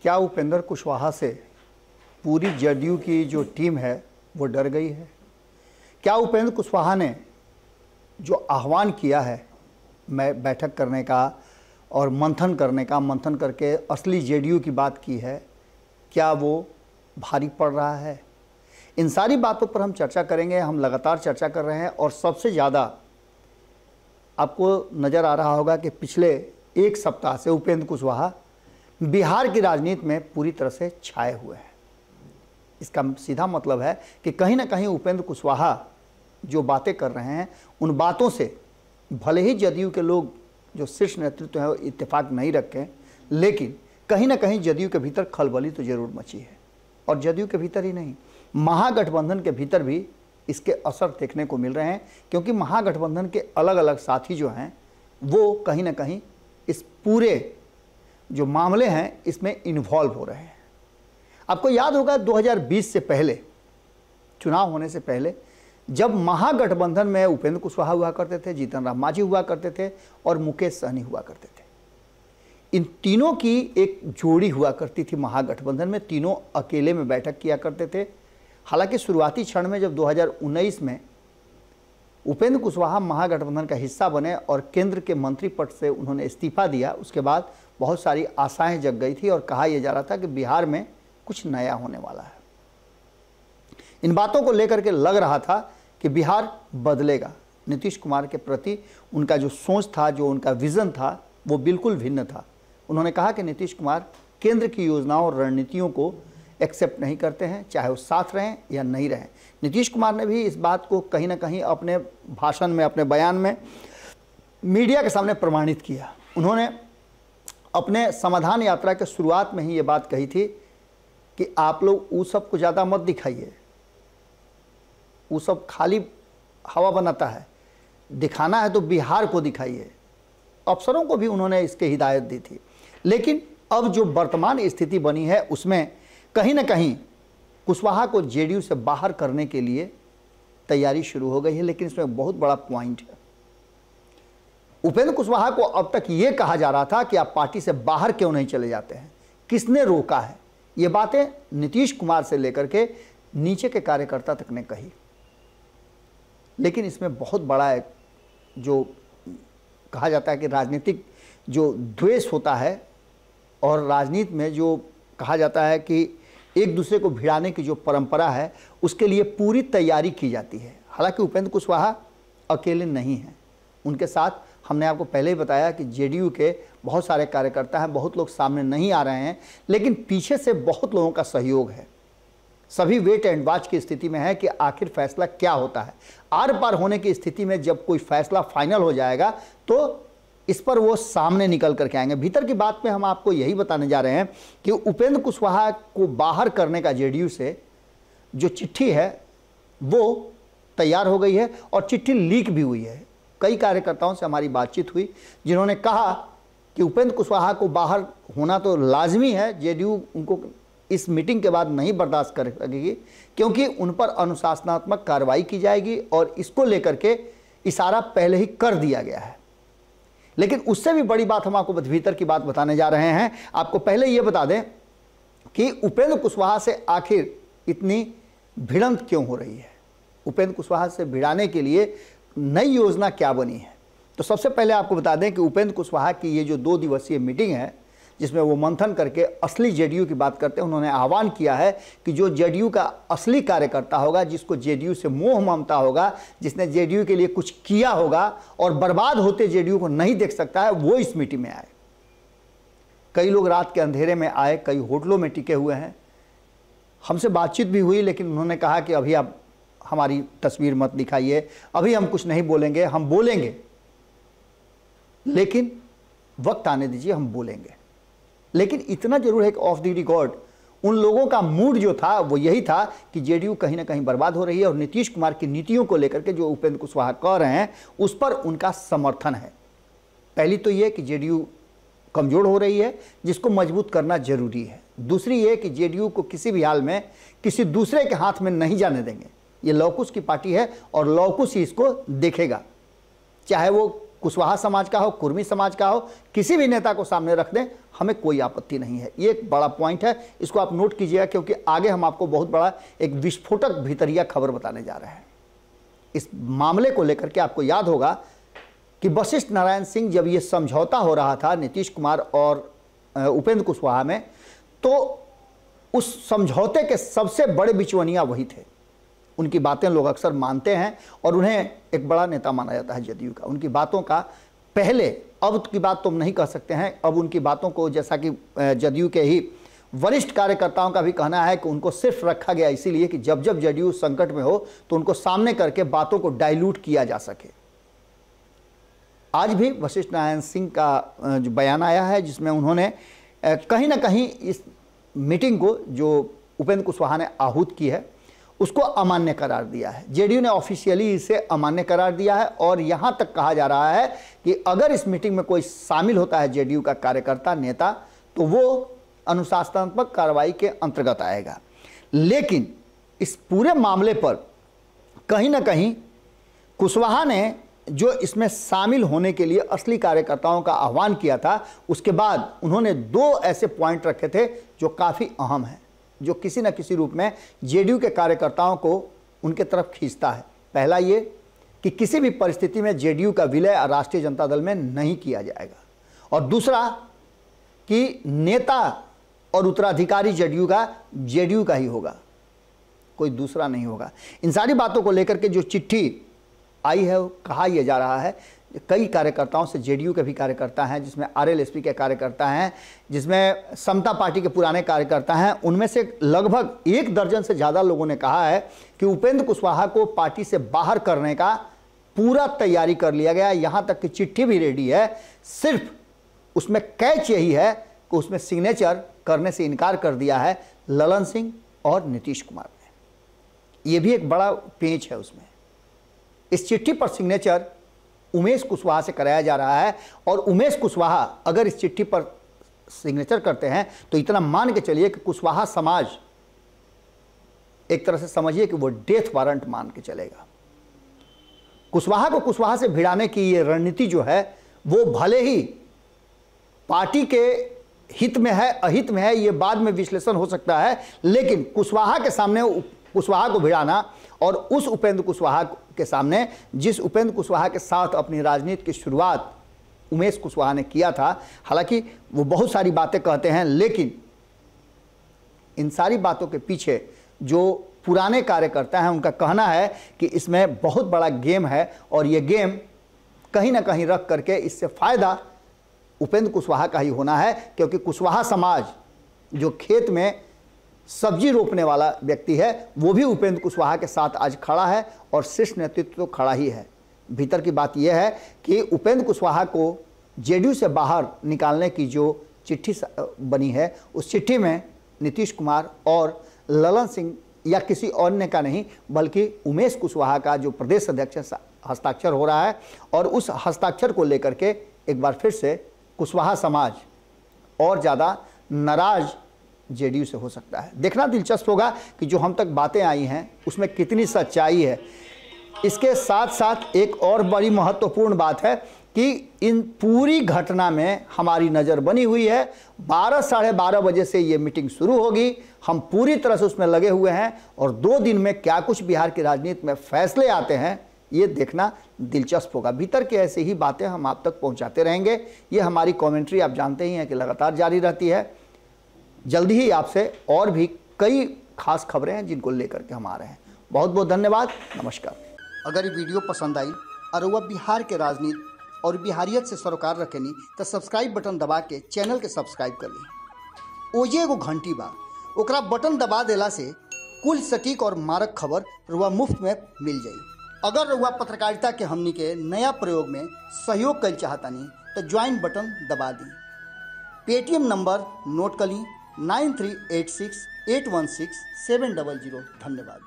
क्या उपेंद्र कुशवाहा से पूरी जदयू की जो टीम है वो डर गई है? क्या उपेंद्र कुशवाहा ने जो आह्वान किया है मैं बैठक करने का और मंथन करने का, मंथन करके असली जेडीयू की बात की है, क्या वो भारी पड़ रहा है? इन सारी बातों पर हम चर्चा करेंगे। हम लगातार चर्चा कर रहे हैं और सबसे ज़्यादा आपको नज़र आ रहा होगा कि पिछले एक सप्ताह से उपेंद्र कुशवाहा बिहार की राजनीति में पूरी तरह से छाए हुए हैं। इसका सीधा मतलब है कि कहीं ना कहीं उपेंद्र कुशवाहा जो बातें कर रहे हैं उन बातों से भले ही जदयू के लोग जो शीर्ष नेतृत्व है वो इत्तेफाक नहीं रखें, लेकिन कहीं ना कहीं जदयू के भीतर खलबली तो जरूर मची है। और जदयू के भीतर ही नहीं, महागठबंधन के भीतर भी इसके असर देखने को मिल रहे हैं, क्योंकि महागठबंधन के अलग अलग साथी जो हैं वो कहीं ना कहीं इस पूरे जो मामले हैं इसमें इन्वॉल्व हो रहे हैं। आपको याद होगा 2020 से पहले, चुनाव होने से पहले, जब महागठबंधन में उपेंद्र कुशवाहा हुआ करते थे, जीतन राम मांझी हुआ करते थे और मुकेश सहनी हुआ करते थे। इन तीनों की एक जोड़ी हुआ करती थी महागठबंधन में, तीनों अकेले में बैठक किया करते थे। हालांकि शुरुआती क्षण में जब 2019 में उपेंद्र कुशवाहा महागठबंधन का हिस्सा बने और केंद्र के मंत्री पद से उन्होंने इस्तीफा दिया, उसके बाद बहुत सारी आशाएं जग गई थी और कहा यह जा रहा था कि बिहार में कुछ नया होने वाला है। इन बातों को लेकर के लग रहा था कि बिहार बदलेगा। नीतीश कुमार के प्रति उनका जो सोच था, जो उनका विजन था, वो बिल्कुल भिन्न था। उन्होंने कहा कि नीतीश कुमार केंद्र की योजनाओं और रणनीतियों को एक्सेप्ट नहीं करते हैं, चाहे वो साथ रहें या नहीं रहें। नीतीश कुमार ने भी इस बात को कहीं ना कहीं अपने भाषण में, अपने बयान में मीडिया के सामने प्रमाणित किया। उन्होंने अपने समाधान यात्रा के शुरुआत में ही ये बात कही थी कि आप लोग वो सब को ज़्यादा मत दिखाइए, वो सब खाली हवा बनाता है, दिखाना है तो बिहार को दिखाइए। अफसरों को भी उन्होंने इसके हिदायत दी थी। लेकिन अब जो वर्तमान स्थिति बनी है उसमें कहीं ना कहीं कुशवाहा को जेडीयू से बाहर करने के लिए तैयारी शुरू हो गई है। लेकिन इसमें बहुत बड़ा पॉइंट है। उपेंद्र कुशवाहा को अब तक ये कहा जा रहा था कि आप पार्टी से बाहर क्यों नहीं चले जाते हैं, किसने रोका है। ये बातें नीतीश कुमार से लेकर के नीचे के कार्यकर्ता तक ने कही। लेकिन इसमें बहुत बड़ा एक जो कहा जाता है कि राजनीतिक जो द्वेष होता है और राजनीति में जो कहा जाता है कि एक दूसरे को भिड़ाने की जो परंपरा है, उसके लिए पूरी तैयारी की जाती है। हालांकि उपेंद्र कुशवाहा अकेले नहीं हैं, उनके साथ हमने आपको पहले ही बताया कि जेडीयू के बहुत सारे कार्यकर्ता हैं, बहुत लोग सामने नहीं आ रहे हैं, लेकिन पीछे से बहुत लोगों का सहयोग है। सभी वेट एंड वॉच की स्थिति में है कि आखिर फैसला क्या होता है। आर पार होने की स्थिति में जब कोई फैसला फाइनल हो जाएगा तो इस पर वो सामने निकल करके आएंगे। भीतर की बात में हम आपको यही बताने जा रहे हैं कि उपेंद्र कुशवाहा को बाहर करने का जेडीयू से जो चिट्ठी है वो तैयार हो गई है और चिट्ठी लीक भी हुई है। कई कार्यकर्ताओं से हमारी बातचीत हुई जिन्होंने कहा कि उपेंद्र कुशवाहा को बाहर होना तो लाजमी है, जेडीयू उनको इस मीटिंग के बाद नहीं बर्दाश्त कर सकेगी, क्योंकि उन पर अनुशासनात्मक कार्रवाई की जाएगी और इसको लेकर के इशारा पहले ही कर दिया गया है। लेकिन उससे भी बड़ी बात हम आपको भीतर की बात बताने जा रहे हैं। आपको पहले ये बता दें कि उपेंद्र कुशवाहा से आखिर इतनी भिड़ंत क्यों हो रही है, उपेंद्र कुशवाहा से भिड़ाने के लिए नई योजना क्या बनी है। तो सबसे पहले आपको बता दें कि उपेंद्र कुशवाहा की ये जो 2 दिवसीय मीटिंग है जिसमें वो मंथन करके असली जेडीयू की बात करते हैं, उन्होंने आह्वान किया है कि जो जेडीयू का असली कार्यकर्ता होगा, जिसको जेडीयू से मोह ममता होगा, जिसने जेडीयू के लिए कुछ किया होगा और बर्बाद होते जेडीयू को नहीं देख सकता है, वो इस मीटिंग में आए। कई लोग रात के अंधेरे में आए, कई होटलों में टिके हुए हैं। हमसे बातचीत भी हुई, लेकिन उन्होंने कहा कि अभी आप हमारी तस्वीर मत दिखाइए, अभी हम कुछ नहीं बोलेंगे, हम बोलेंगे लेकिन वक्त आने दीजिए, हम बोलेंगे। लेकिन इतना जरूर है कि ऑफ द रिकॉर्ड उन लोगों का मूड जो था वो यही था कि जेडीयू कहीं ना कहीं बर्बाद हो रही है और नीतीश कुमार की नीतियों को लेकर के जो उपेंद्र कुशवाहा कह रहे हैं उस पर उनका समर्थन है। पहली तो ये कि जेडीयू कमजोर हो रही है, जिसको मजबूत करना जरूरी है। दूसरी ये कि जेडीयू को किसी भी हाल में किसी दूसरे के हाथ में नहीं जाने देंगे। ये लौकुश की पार्टी है और लौकुश ही इसको देखेगा, चाहे वो कुशवाहा समाज का हो, कुर्मी समाज का हो, किसी भी नेता को सामने रख दें, हमें कोई आपत्ति नहीं है। ये एक बड़ा पॉइंट है, इसको आप नोट कीजिएगा, क्योंकि आगे हम आपको बहुत बड़ा एक विस्फोटक भीतरिया खबर बताने जा रहे हैं। इस मामले को लेकर के आपको याद होगा कि वशिष्ठ नारायण सिंह जब ये समझौता हो रहा था नीतीश कुमार और उपेंद्र कुशवाहा में, तो उस समझौते के सबसे बड़े बिचौलिया वही थे। उनकी बातें लोग अक्सर मानते हैं और उन्हें एक बड़ा नेता माना जाता है जदयू का। उनकी बातों का पहले, अब की बात तो हम नहीं कह सकते हैं, अब उनकी बातों को, जैसा कि जदयू के ही वरिष्ठ कार्यकर्ताओं का भी कहना है कि उनको सिर्फ रखा गया इसीलिए कि जब जब जदयू संकट में हो तो उनको सामने करके बातों को डाइल्यूट किया जा सके। आज भी वशिष्ठ नारायण सिंह का जो बयान आया है, जिसमें उन्होंने कहीं ना कहीं इस मीटिंग को जो उपेंद्र कुशवाहा ने आहूत की है उसको अमान्य करार दिया है। जेडीयू ने ऑफिशियली इसे अमान्य करार दिया है और यहां तक कहा जा रहा है कि अगर इस मीटिंग में कोई शामिल होता है जेडीयू का कार्यकर्ता, नेता, तो वो अनुशासनात्मक कार्रवाई के अंतर्गत आएगा। लेकिन इस पूरे मामले पर कहीं ना कहीं कुशवाहा ने जो इसमें शामिल होने के लिए असली कार्यकर्ताओं का आह्वान किया था, उसके बाद उन्होंने 2 ऐसे पॉइंट रखे थे जो काफ़ी अहम हैं, जो किसी न किसी रूप में जेडीयू के कार्यकर्ताओं को उनके तरफ खींचता है। पहला ये कि किसी भी परिस्थिति में जेडीयू का विलय राष्ट्रीय जनता दल में नहीं किया जाएगा, और दूसरा कि नेता और उत्तराधिकारी जेडीयू का ही होगा, कोई दूसरा नहीं होगा। इन सारी बातों को लेकर के जो चिट्ठी आई है, कहा यह जा रहा है कई कार्यकर्ताओं से, जेडीयू के भी कार्यकर्ता हैं, जिसमें आरएलएसपी के कार्यकर्ता हैं, जिसमें समता पार्टी के पुराने कार्यकर्ता हैं, उनमें से लगभग 1 दर्जन से ज़्यादा लोगों ने कहा है कि उपेंद्र कुशवाहा को पार्टी से बाहर करने का पूरा तैयारी कर लिया गया। यहाँ तक कि चिट्ठी भी रेडी है, सिर्फ उसमें कैच यही है कि उसमें सिग्नेचर करने से इनकार कर दिया है ललन सिंह और नीतीश कुमार ने। ये भी एक बड़ा पेंच है उसमें। इस चिट्ठी पर सिग्नेचर उमेश कुशवाहा से कराया जा रहा है, और उमेश कुशवाहा अगर इस चिट्ठी पर सिग्नेचर करते हैं तो इतना मान के चलिए कि कुशवाहा समाज एक तरह से समझिए कि वो डेथ वारंट मान के चलेगा। कुशवाहा को कुशवाहा से भिड़ाने की ये रणनीति जो है, वो भले ही पार्टी के हित में है अहित में है, ये बाद में विश्लेषण हो सकता है, लेकिन कुशवाहा के सामने कुशवाहा को भिड़ाना और उस उपेंद्र कुशवाहा के सामने, जिस उपेंद्र कुशवाहा के साथ अपनी राजनीति की शुरुआत उमेश कुशवाहा ने किया था, हालांकि वो बहुत सारी बातें कहते हैं, लेकिन इन सारी बातों के पीछे जो पुराने कार्यकर्ता हैं उनका कहना है कि इसमें बहुत बड़ा गेम है, और ये गेम कहीं ना कहीं रख करके इससे फ़ायदा उपेंद्र कुशवाहा का ही होना है, क्योंकि कुशवाहा समाज जो खेत में सब्जी रोपने वाला व्यक्ति है, वो भी उपेंद्र कुशवाहा के साथ आज खड़ा है, और शीर्ष नेतृत्व तो खड़ा ही है। भीतर की बात यह है कि उपेंद्र कुशवाहा को जेडीयू से बाहर निकालने की जो चिट्ठी बनी है, उस चिट्ठी में नीतीश कुमार और ललन सिंह या किसी अन्य का नहीं, बल्कि उमेश कुशवाहा का जो प्रदेश अध्यक्ष हस्ताक्षर हो रहा है, और उस हस्ताक्षर को लेकर के एक बार फिर से कुशवाहा समाज और ज़्यादा नाराज जेडीयू से हो सकता है। देखना दिलचस्प होगा कि जो हम तक बातें आई हैं उसमें कितनी सच्चाई है। इसके साथ साथ एक और बड़ी महत्वपूर्ण बात है कि इन पूरी घटना में हमारी नज़र बनी हुई है। 12 साढ़े 12 बजे से ये मीटिंग शुरू होगी, हम पूरी तरह से उसमें लगे हुए हैं, और 2 दिन में क्या कुछ बिहार की राजनीति में फैसले आते हैं ये देखना दिलचस्प होगा। भीतर की ऐसी ही बातें हम आप तक पहुंचाते रहेंगे। ये हमारी कमेंट्री आप जानते ही हैं कि लगातार जारी रहती है। जल्दी ही आपसे और भी कई खास खबरें हैं जिनको लेकर के हम आ रहे हैं। बहुत बहुत धन्यवाद, नमस्कार। अगर ये वीडियो पसंद आई और वह बिहार के राजनीति और बिहारियत से सरोकार रखेनी तो सब्सक्राइब बटन दबा के चैनल के सब्सक्राइब कर ली। ओजे एगो घंटी बा, ओकरा बटन दबा देला से कुल सटीक और मारक खबर रुआ मुफ्त में मिल जाई। अगर रुआ पत्रकारिता के हमनी के नया प्रयोग में सहयोग कर चाहतानी तो ज्वाइन बटन दबा दी। पेटीएम नंबर नोट कर ली 9386816700। धन्यवाद।